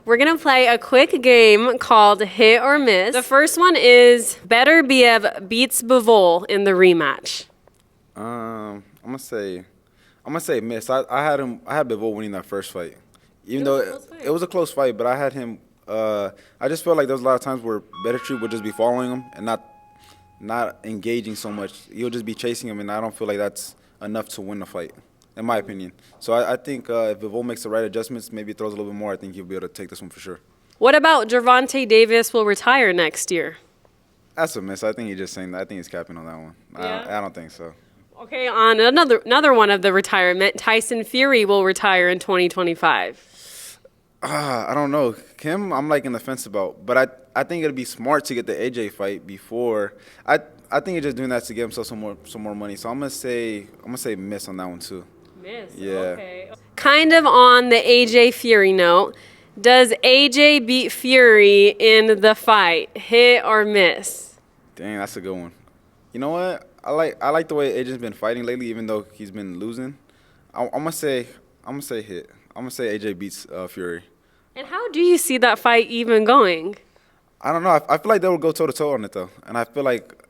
We're going to play a quick game called Hit or Miss. The first one is Beterbiev beats Bivol in the rematch. I'm gonna say miss. I had Bivol winning that first fight. Even though it was a close fight, but I had him I just felt like there was a lot of times where Beterbiev would just be following him and not engaging so much. He'll just be chasing him, and I don't feel like that's enough to win the fight, in my opinion. So I think if Bivol makes the right adjustments, maybe throws a little bit more, I think he'll be able to take this one for sure. What about Gervonta Davis will retire next year? That's a miss. I think he's just saying that. I think he's capping on that one. Yeah? I don't think so. Okay, on another one of the retirement, Tyson Fury will retire in 2025. I don't know. Him, I'm like in the fence about. But I think it'd be smart to get the AJ fight before. I think he's just doing that to get himself some more money. So I'm gonna say miss on that one too. Miss. Yeah. Okay. Kind of on the AJ Fury note, does AJ beat Fury in the fight? Hit or miss? Dang, that's a good one. You know what? I like the way AJ's been fighting lately, even though he's been losing. I'm gonna say hit. I'm gonna say AJ beats Fury. And how do you see that fight even going? I don't know. I feel like they will go toe to toe on it though, and I feel like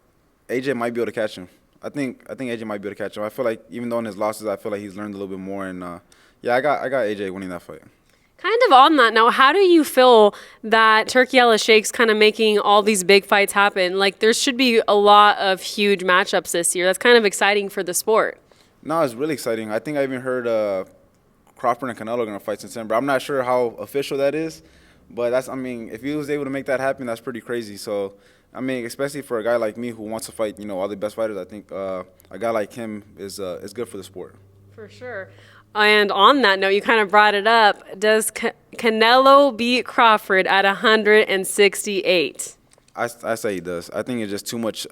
AJ might be able to catch him. I think AJ might be able to catch him. I feel like even though in his losses, I feel like he's learned a little bit more. And yeah, I got AJ winning that fight. Kind of on that note, how do you feel that Turkiella Shake's kind of making all these big fights happen? Like, there should be a lot of huge matchups this year. That's kind of exciting for the sport. No, it's really exciting. I think I even heard Crawford and Canelo are going to fight in December. I'm not sure how official that is, but if he was able to make that happen, that's pretty crazy. So, especially for a guy like me who wants to fight, all the best fighters, I think a guy like him is good for the sport. For sure. And on that note, you kind of brought it up. Does Canelo beat Crawford at 168? I say he does. I think it's just too much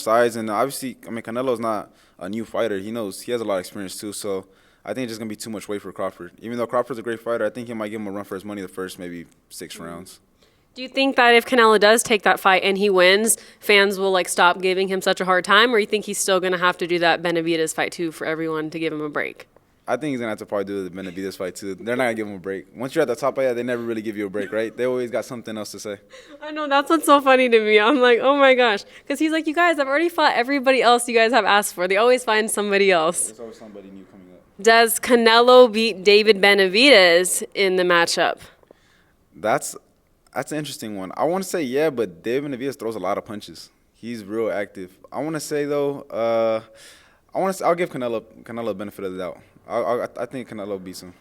size, and obviously, Canelo's not a new fighter. He has a lot of experience too. So I think it's just gonna be too much weight for Crawford. Even though Crawford's a great fighter, I think he might give him a run for his money the first maybe 6 rounds. Do you think that if Canelo does take that fight and he wins, fans will stop giving him such a hard time, or you think he's still gonna have to do that Benavidez fight too for everyone to give him a break? I think he's going to have to probably do the Benavidez fight, too. They're not going to give him a break. Once you're at the top of that, they never really give you a break, right? They always got something else to say. I know. That's what's so funny to me. I'm like, oh, my gosh. Because he's like, you guys, I've already fought everybody else you guys have asked for. They always find somebody else. There's always somebody new coming up. Does Canelo beat David Benavidez in the matchup? That's an interesting one. I want to say yeah, but David Benavidez throws a lot of punches. He's real active. I want to say, though, I'll give Canelo a benefit of the doubt. I think Canelo beats him.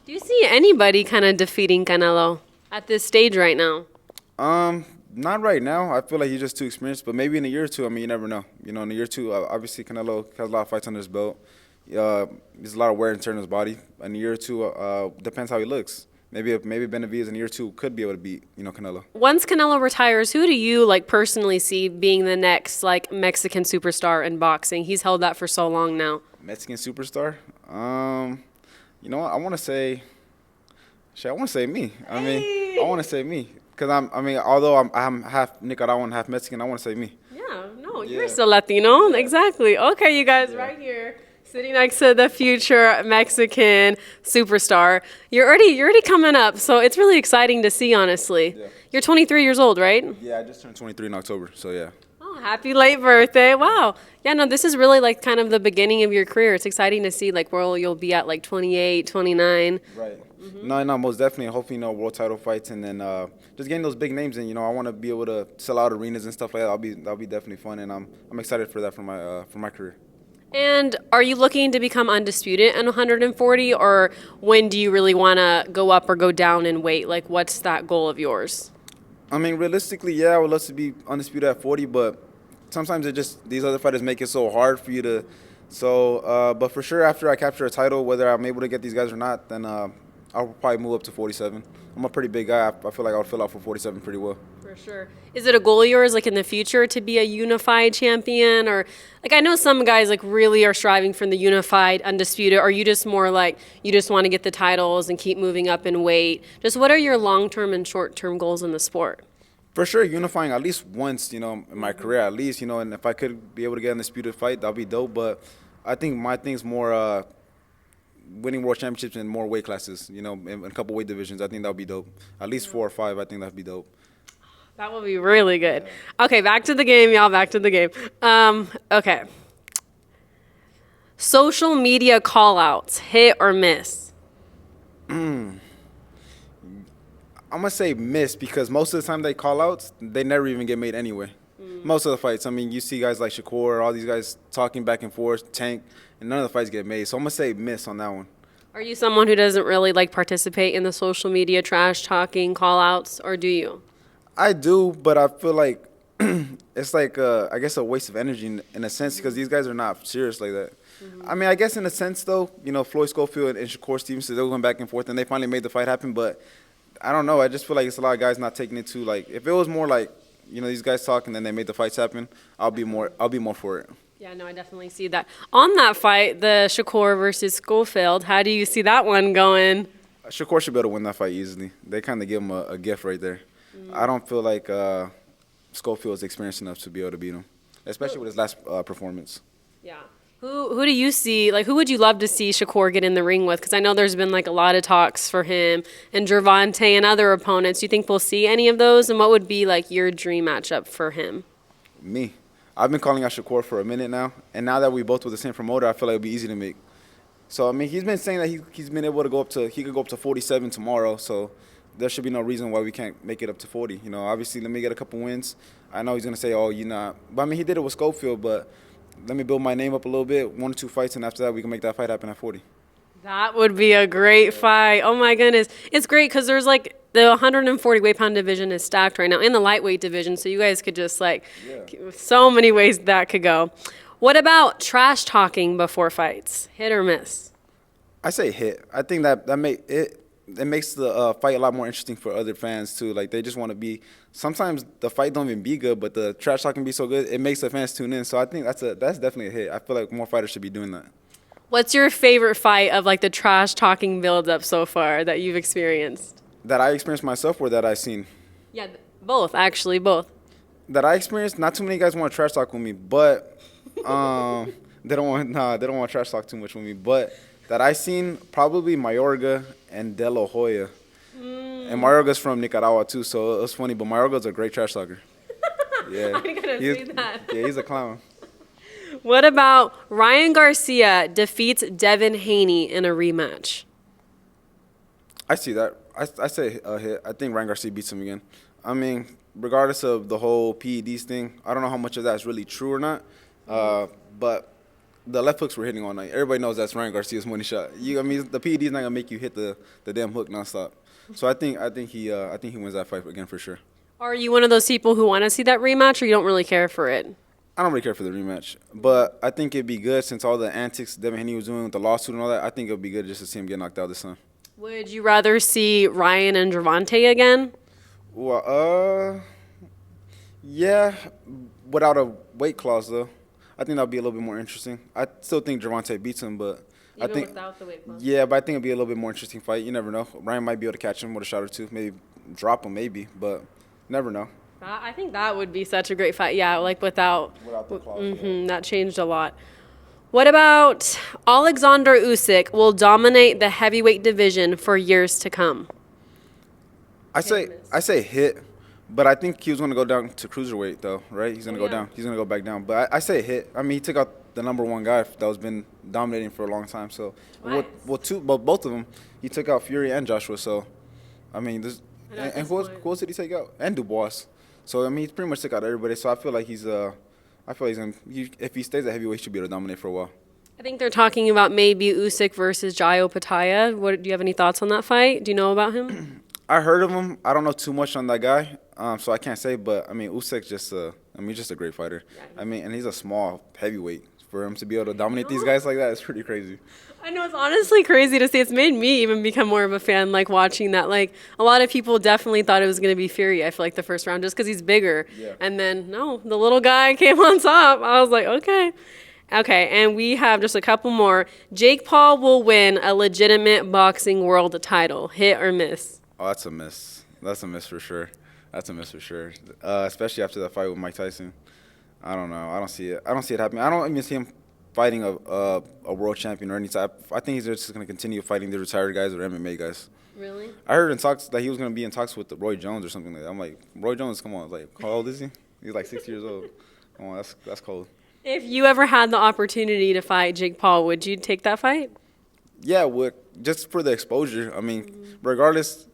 Do you see anybody kind of defeating Canelo at this stage right now? Not right now. I feel like he's just too experienced, but maybe in a year or two, you never know. In a year or two, obviously Canelo has a lot of fights under his belt. There's a lot of wear and tear in his body. In a year or two, depends how he looks. Maybe Benavidez in a year or two could be able to beat, Canelo. Once Canelo retires, who do you personally see being the next Mexican superstar in boxing? He's held that for so long now. Mexican superstar? You know what? I want to say me. Hey. I want to say me because although I'm half Nicaraguan, half Mexican, I want to say me. Yeah, no, you're still Latino. Yeah. Exactly. Okay, you guys, right here, sitting next to the future Mexican superstar. You're already coming up, so it's really exciting to see. Honestly, yeah. You're 23 years old, right? Yeah, I just turned 23 in October, so yeah. Oh, happy late birthday. Wow. Yeah, no, this is really kind of the beginning of your career. It's exciting to see where you'll be at 28, 29. Right. Mm-hmm. No, most definitely. Hopefully, world title fights and then just getting those big names. And, I want to be able to sell out arenas and stuff like that. That'll be definitely fun. And I'm excited for that for my career. And are you looking to become undisputed at 140, or when do you really want to go up or go down in weight? What's that goal of yours? Realistically, yeah, I would love to be undisputed at 40, but sometimes these other fighters make it so hard for you to. So, but for sure, after I capture a title, whether I'm able to get these guys or not, then I'll probably move up to 47. I'm a pretty big guy. I feel like I would fill out for 47 pretty well. For sure. Is it a goal of yours, in the future, to be a unified champion? Or, I know some guys, really are striving for the unified, undisputed. Or are you just more you just want to get the titles and keep moving up in weight? Just what are your long-term and short-term goals in the sport? For sure, unifying at least once, in my career at least, and if I could be able to get an undisputed fight, that'd be dope. But I think my thing's more winning world championships in more weight classes, in a couple weight divisions. I think that would be dope. At least 4 or 5, I think that would be dope. That would be really good. Okay, back to the game, y'all. Back to the game. Okay. Social media call-outs, hit or miss? I'm going to say miss because most of the time they call outs, they never even get made anyway. Most of the fights. I mean, you see guys like Shakur, all these guys talking back and forth, Tank, and none of the fights get made. So I'm going to say miss on that one. Are you someone who doesn't really participate in the social media trash talking call-outs, or do you? I do, but I feel like it's I guess a waste of energy in a sense because these guys are not serious like that. I mean, I guess in a sense, though, Floyd Schofield and Shakur Stevenson, they were going back and forth, and they finally made the fight happen. But I don't know. I just feel like it's a lot of guys not taking it too. If it was more these guys talk and then they made the fights happen, I'll be more for it. Yeah, no, I definitely see that. On that fight, the Shakur versus Schofield, how do you see that one going? Shakur should be able to win that fight easily. They kind of give him a gift right there. I don't feel like Schofield is experienced enough to be able to beat him, especially with his last performance. Yeah. Who do you see, who would you love to see Shakur get in the ring with? Because I know there's been, a lot of talks for him and Gervonta and other opponents. Do you think we'll see any of those? And what would be, your dream matchup for him? Me. I've been calling out Shakur for a minute now, and now that we both with the same promoter, I feel like it'll be easy to make. So, I mean, he's been saying that he's been able to he could go up to 47 tomorrow, so there should be no reason why we can't make it up to 40. Obviously, let me get a couple wins. I know he's going to say, oh, you're not. But, I mean, he did it with Schofield, but let me build my name up a little bit, 1 or 2 fights, and after that, we can make that fight happen at 40. That would be a great fight. Oh, my goodness. It's great because there's, the 140 weight-pound division is stacked right now in the lightweight division, so you guys could just, so many ways that could go. What about trash talking before fights? Hit or miss? I say hit. I think that makes the fight a lot more interesting for other fans too. They just want to be. Sometimes the fight don't even be good, but the trash talk can be so good it makes the fans tune in. So I think that's definitely a hit. I feel like more fighters should be doing that. What's your favorite fight of the trash talking build-up so far that you've experienced? That I experienced myself or that I seen? Yeah, both actually, both. That I experienced. Not too many guys want to trash talk with me, but they don't want to trash talk too much with me, but. That I seen probably Mayorga and De La Hoya. And Mayorga's from Nicaragua too, so it was funny. But Mayorga's a great trash talker. Yeah, I gotta see that. Yeah, he's a clown. What about Ryan Garcia defeats Devin Haney in a rematch? I see that. I say a hit. I think Ryan Garcia beats him again. I mean, regardless of the whole PEDs thing, I don't know how much of that is really true or not. But the left hooks were hitting all night. Everybody knows that's Ryan Garcia's money shot. The PED's not gonna make you hit the damn hook nonstop. So I think he wins that fight again for sure. Are you one of those people who want to see that rematch, or you don't really care for it? I don't really care for the rematch, but I think it'd be good since all the antics Devin Haney was doing with the lawsuit and all that. I think it'd be good just to see him get knocked out this time. Would you rather see Ryan and Gervonta again? Well, yeah, without a weight clause though. I think that'll be a little bit more interesting. I still think Gervonta beats him, but I think without the weight clause. Yeah, but I think it'll be a little bit more interesting fight. You never know. Ryan might be able to catch him with a shot or two, maybe drop him, maybe, but never know. I think that would be such a great fight. Yeah, without the clause. That changed a lot. What about Alexander Usyk will dominate the heavyweight division for years to come? I say hit. But I think he was going to go down to cruiserweight, though, right? He's going to go down. He's going to go back down. But I say hit. I mean, he took out the number 1 guy that was been dominating for a long time. So, both of them, he took out Fury and Joshua. So, I mean, who else did he take out? And Dubois. So, I mean, he pretty much took out everybody. So, I feel like if he stays at heavyweight, he should be able to dominate for a while. I think they're talking about maybe Usyk versus Jai Opetaia. Do you have any thoughts on that fight? Do you know about him? I heard of him. I don't know too much on that guy, so I can't say. But I mean, Usyk's just a great fighter. I mean, and he's a small heavyweight. For him to be able to dominate these guys like that is pretty crazy. I know, it's honestly crazy to see. It's made me even become more of a fan, watching that. A lot of people definitely thought it was going to be Fury, I feel like, the first round, just because he's bigger. Yeah. And then, no, the little guy came on top. I was like, okay. Okay, and we have just a couple more. Jake Paul will win a legitimate boxing world title. Hit or miss? Oh, that's a miss. That's a miss for sure. Especially after that fight with Mike Tyson. I don't know. I don't see it happening. I don't even see him fighting a world champion or any type. I think he's just going to continue fighting the retired guys or MMA guys. Really? I heard in talks that he was going to be in talks with Roy Jones or something like that. I'm like, Roy Jones, come on. Like, how old is he? He's like 60 years old. Come on, that's cold. If you ever had the opportunity to fight Jake Paul, would you take that fight? Yeah, just for the exposure. I mean, regardless,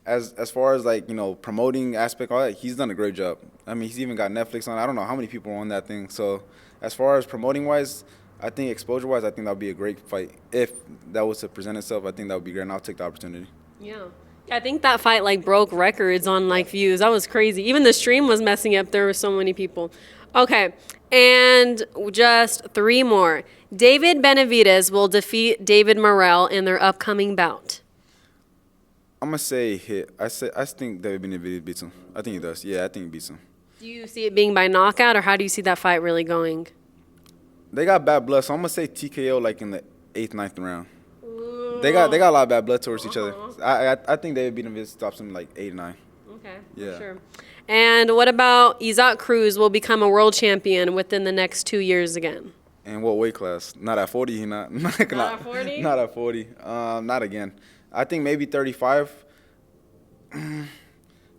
as far as like, promoting aspect, all that, he's done a great job. I mean, he's even got Netflix on. I don't know how many people are on that thing. So as far as promoting wise, I think exposure wise, I think that would be a great fight. If that was to present itself, I think that would be great, and I'll take the opportunity. Yeah. I think that fight like broke records on like views. That was crazy. Even the stream was messing up. There were so many people. Okay. And just 3 more. David Benavidez will defeat David Morrell in their upcoming bout. I'm going to say hit. I think David Benavidez beats him. I think he does. Yeah, I think he beats him. Do you see it being by knockout, or how do you see that fight really going? They got bad blood, so I'm going to say TKO like in the 8th, 9th round. They got a lot of bad blood towards each other. I think David Benavidez stops him like 8 or 9. Okay, yeah. Sure. And what about Usyk Cruz will become a world champion within the next 2 years again? In what weight class? Not at 40. He not. Not at 40. Not at 40. Not again. I think maybe 35.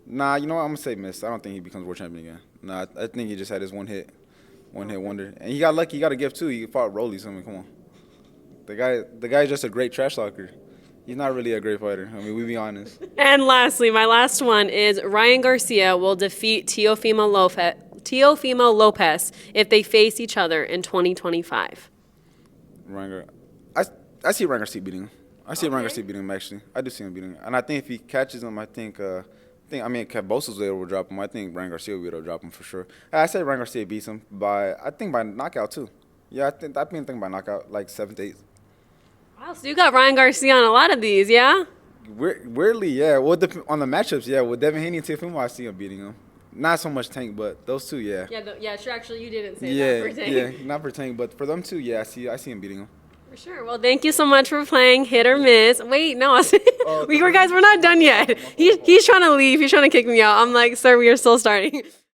Nah, you know what? I'm gonna say miss. I don't think he becomes world champion again. Nah, I think he just had his one hit wonder, and he got lucky. He got a gift too. He fought Rolly. Something. Come on. The guy's just a great trash talker. He's not really a great fighter. I mean, we be honest. And lastly, my last one is Ryan Garcia will defeat Teofimo Lopez if they face each other in 2025. I see Ryan Garcia beating him. Ryan Garcia beating him, actually. I do see him beating him. And I think if he catches him, I think Bosa's able to drop him. I think Ryan Garcia will be able to drop him for sure. I say Ryan Garcia beats him by knockout, too. Yeah, I think by knockout, like 7th, 8th. Wow, so you got Ryan Garcia on a lot of these, yeah? Weirdly, yeah. Well, on the matchups, yeah. With Devin Haney and Teofimo, I see him beating him. Not so much Tank, but those two, yeah. Yeah, sure. Actually, you didn't say that for Tank. Yeah, not for Tank, but for them two, yeah. I see him beating him. For sure. Well, thank you so much for playing Hit or Miss. Wait, no, we're not done yet. He's trying to leave. He's trying to kick me out. I'm like, sir, we are still starting.